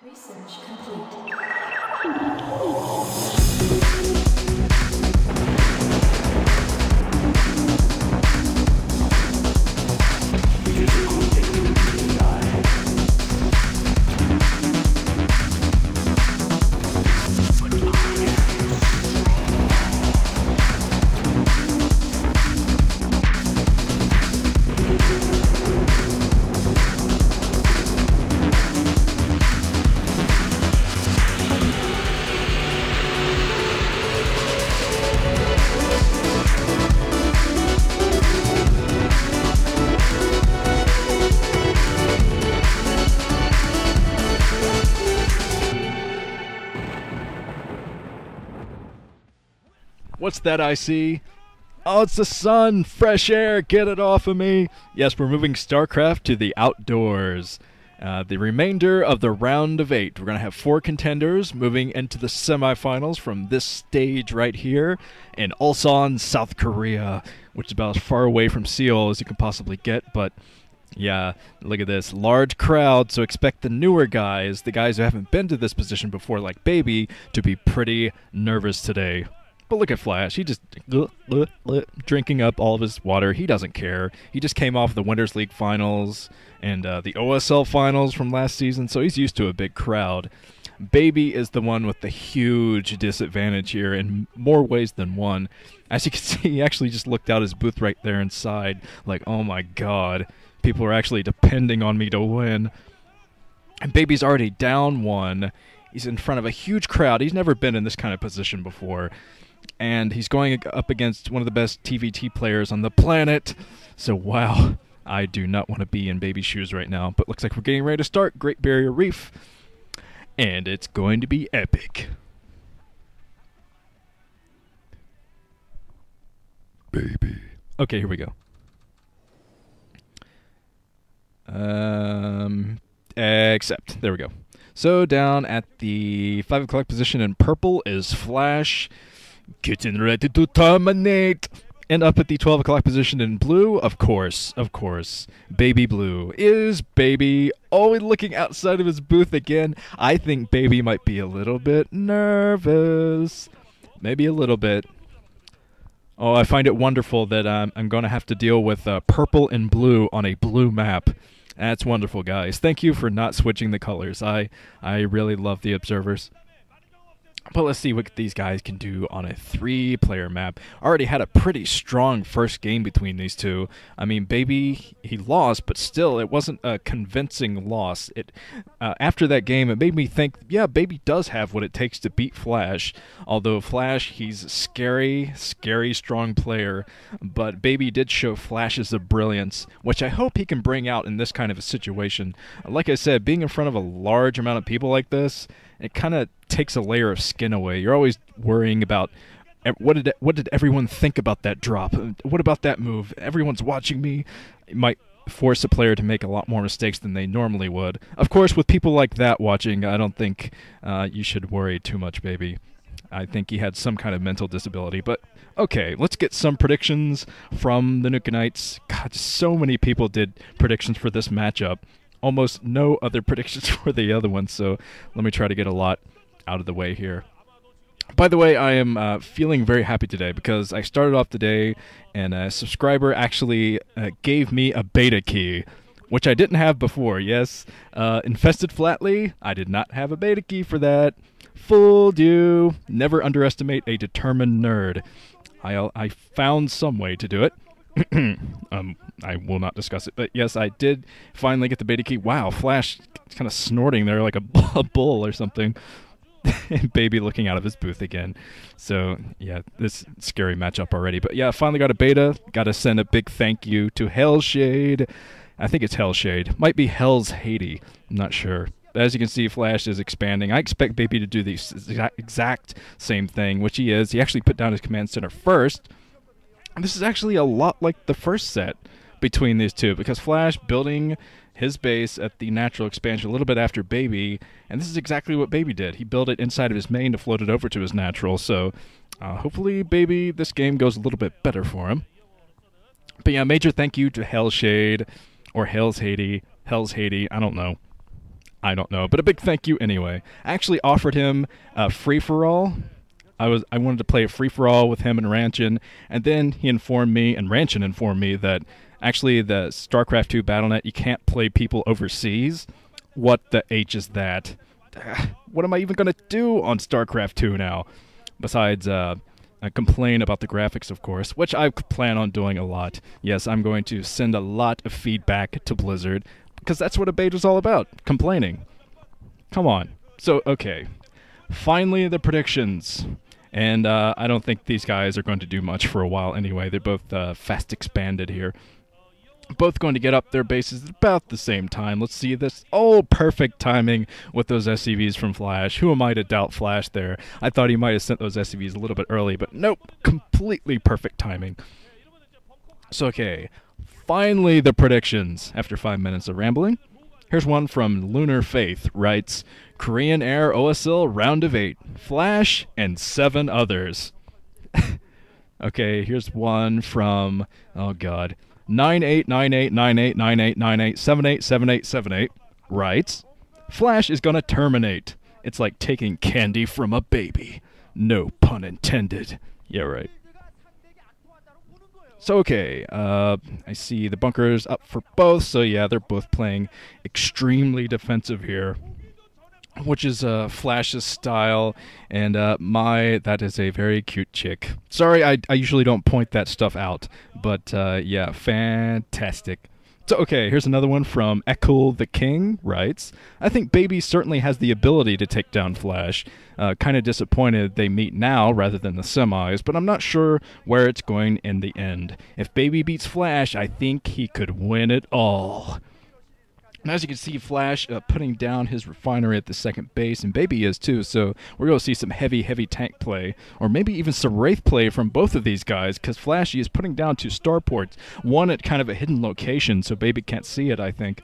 Research complete. What's that I see? Oh, it's the sun! Fresh air! Get it off of me! Yes, we're moving StarCraft to the outdoors. The remainder of the round of 8. We're going to have 4 contenders moving into the semifinals from this stage right here in Ulsan, South Korea, which is about as far away from Seoul as you can possibly get, but yeah, look at this. Large crowd, so expect the newer guys, the guys who haven't been to this position before like Baby, to be pretty nervous today. But look at Flash. He just drinking up all of his water. He doesn't care. He just came off the Winners League finals and the OSL finals from last season, so he's used to a big crowd. Baby is the one with the huge disadvantage here in more ways than one. As you can see, he actually just looked out his booth right there inside, like, oh my god, people are actually depending on me to win. And Baby's already down 1. He's in front of a huge crowd. He's never been in this kind of position before. And he's going up against one of the best TVT players on the planet. So, wow, I do not want to be in Baby's shoes right now. But looks like we're getting ready to start Great Barrier Reef. And it's going to be epic. Baby. Okay, here we go. Accept. There we go. So down at the 5 o'clock position in purple is Flash, getting ready to terminate. And up at the 12 o'clock position in blue, of course, Baby Blue. Is Baby always looking outside of his booth again? I think Baby might be a little bit nervous. Maybe a little bit. Oh, I find it wonderful that I'm going to have to deal with purple and blue on a blue map. That's wonderful, guys. Thank you for not switching the colors. I really love the observers. But let's see what these guys can do on a 3-player map. Already had a pretty strong first game between these two. I mean, Baby, he lost, but still, it wasn't a convincing loss. After that game, it made me think, yeah, Baby does have what it takes to beat Flash. Although Flash, he's a scary, strong player. But Baby did show flashes of brilliance, which I hope he can bring out in this kind of a situation. Like I said, being in front of a large amount of people like this, it kind of takes a layer of skin away. You're always worrying about what did everyone think about that drop? What about that move? Everyone's watching me. It might force a player to make a lot more mistakes than they normally would. Of course, with people like that watching, I don't think you should worry too much, Baby. I think he had some kind of mental disability. But okay, let's get some predictions from the Nukenites. God, so many people did predictions for this matchup. Almost no other predictions for the other one, so let me try to get a lot out of the way here. By the way, I am feeling very happy today because I started off the day and a subscriber actually gave me a beta key, which I didn't have before. Yes, Infested Flatly, I did not have a beta key for that. Fooled you. Never underestimate a determined nerd. I found some way to do it. I will not discuss it, but yes, I did finally get the beta key. Wow, Flash kind of snorting there like a bull or something. And Baby looking out of his booth again. So, yeah, this scary matchup already. But yeah, finally got a beta. Got to send a big thank you to Hellshade. I think it's Hellshade. Might be Hell's Haiti. I'm not sure. But as you can see, Flash is expanding. I expect Baby to do the exact same thing, which he is. He actually put down his command center first. This is actually a lot like the first set between these two, because Flash building his base at the natural expansion a little bit after Baby, and this is exactly what Baby did. He built it inside of his main to float it over to his natural, so hopefully Baby, this game goes a little bit better for him. But yeah, major thank you to Hellshade, or Hell's Haiti, I don't know. I don't know, but a big thank you anyway. I actually offered him a free-for-all. I wanted to play a free-for-all with him and Ranchin, and then he informed me, and Ranchin informed me, that actually the StarCraft 2 BattleNet, you can't play people overseas. What the H is that? What am I even going to do on StarCraft 2 now? Besides, I complain about the graphics, of course, which I plan on doing a lot. Yes, I'm going to send a lot of feedback to Blizzard, because that's what a beta's all about, complaining. Come on. So, okay. Finally, the predictions. And I don't think these guys are going to do much for a while anyway. They're both fast expanded here. Both going to get up their bases at about the same time. Let's see this. Oh, perfect timing with those SCVs from Flash. Who am I to doubt Flash there? I thought he might have sent those SCVs a little bit early, but nope. Completely perfect timing. So, okay. Finally, the predictions. After 5 minutes of rambling. Here's one from Lunar Faith, writes, Korean Air OSL Round of 8, Flash, and 7 others. Okay, here's one from, oh god, 989898989878787878, writes, Flash is gonna terminate. It's like taking candy from a baby. No pun intended. Yeah, right. So, okay, I see the bunkers up for both, so yeah, they're both playing extremely defensive here, which is Flash's style, and that is a very cute chick. Sorry, I usually don't point that stuff out, but yeah, fantastic. So, okay, here's another one from Ekul the King, writes, I think Baby certainly has the ability to take down Flash. Kind of disappointed they meet now rather than the semis, but I'm not sure where it's going in the end. If Baby beats Flash, I think he could win it all. And as you can see, Flash putting down his refinery at the second base, and Baby is too, so we're going to see some heavy tank play, or maybe even some Wraith play from both of these guys, because Flashy is putting down 2 starports, one at kind of a hidden location, so Baby can't see it, I think.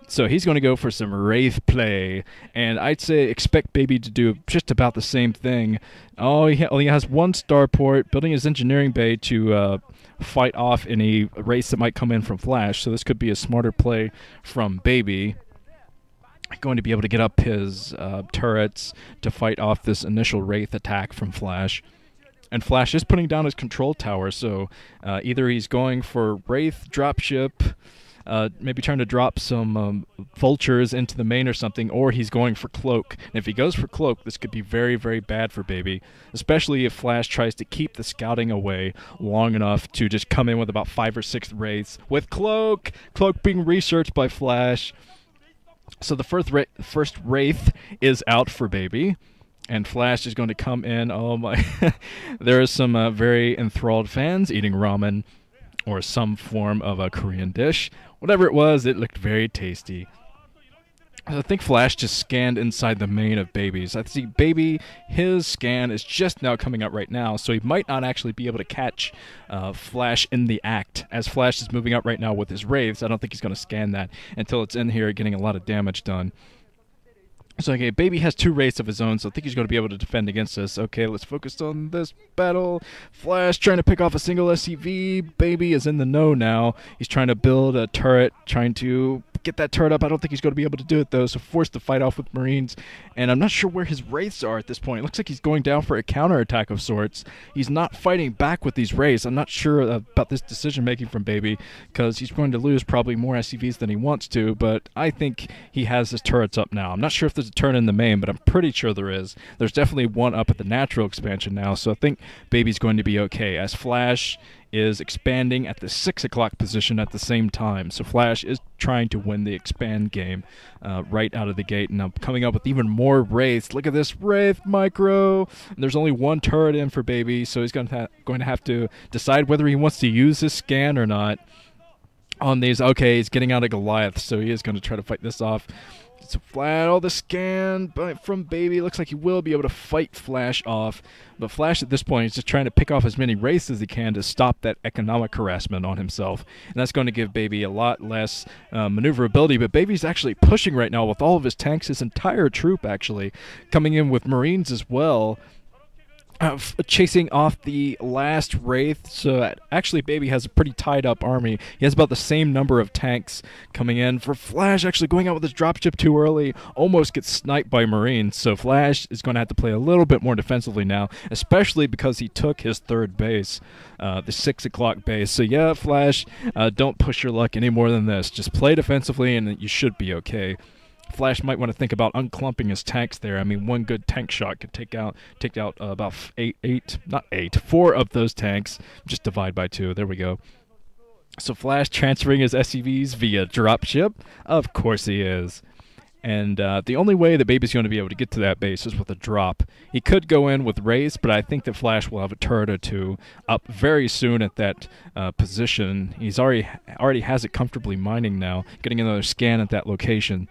So he's going to go for some Wraith play, and I'd say expect Baby to do just about the same thing. Oh, he only has 1 starport, building his engineering bay to fight off any Wraiths that might come in from Flash, so this could be a smarter play from Baby. Going to be able to get up his turrets to fight off this initial Wraith attack from Flash. And Flash is putting down his control tower, so either he's going for Wraith dropship, maybe trying to drop some vultures into the main or something, or he's going for Cloak. And if he goes for Cloak, this could be very, very bad for Baby, especially if Flash tries to keep the scouting away long enough to just come in with about 5 or 6 Wraiths with Cloak! Cloak being researched by Flash. So the first Wraith is out for Baby, and Flash is going to come in. Oh my. There are some very enthralled fans eating ramen, or some form of a Korean dish. Whatever it was, it looked very tasty. I think Flash just scanned inside the main of Baby's. I see Baby, his scan is just now coming out right now, so he might not actually be able to catch Flash in the act. As Flash is moving out right now with his Wraiths, I don't think he's going to scan that until it's in here getting a lot of damage done. So, okay, Baby has 2 Wraiths of his own, so I think he's going to be able to defend against this. Okay, let's focus on this battle. Flash trying to pick off a single SCV. Baby is in the know now. He's trying to build a turret, trying to get that turret up. I don't think he's going to be able to do it, though, so forced to fight off with Marines. And I'm not sure where his Wraiths are at this point. It looks like he's going down for a counterattack of sorts. He's not fighting back with these Wraiths. I'm not sure about this decision-making from Baby, because he's going to lose probably more SCVs than he wants to, but I think he has his turrets up now. I'm not sure if there's a turret in the main, but I'm pretty sure there is. There's definitely one up at the natural expansion now, so I think Baby's going to be okay, as Flash is expanding at the 6 o'clock position at the same time. So Flash is trying to win the expand game right out of the gate, and I'm coming up with even more Wraiths. Look at this Wraith micro. And there's only 1 turret in for Baby, so he's going to have to decide whether he wants to use his scan or not on these. Okay, he's getting out of Goliath, so he is going to try to fight this off. It's a flat, all the scan from Baby. Looks like he will be able to fight Flash off. But Flash at this point is just trying to pick off as many Wraiths as he can to stop that economic harassment on himself. And that's going to give Baby a lot less maneuverability. But Baby's actually pushing right now with all of his tanks, his entire troop actually, coming in with Marines as well. chasing off the last Wraith. So actually, Baby has a pretty tied up army. He has about the same number of tanks coming in. For Flash, actually going out with his dropship too early, almost gets sniped by Marines. So Flash is going to have to play a little bit more defensively now, especially because he took his third base, the 6 o'clock base. So yeah, Flash, don't push your luck any more than this. Just play defensively, and you should be okay. Flash might want to think about unclumping his tanks there. I mean, one good tank shot could take out about four of those tanks. Just divide by 2. There we go. So Flash transferring his SCVs via dropship. Of course he is. And the only way that Baby's going to be able to get to that base is with a drop. He could go in with Race, but I think that Flash will have a turret or 2 up very soon at that position. He's already has it comfortably mining now, getting another scan at that location.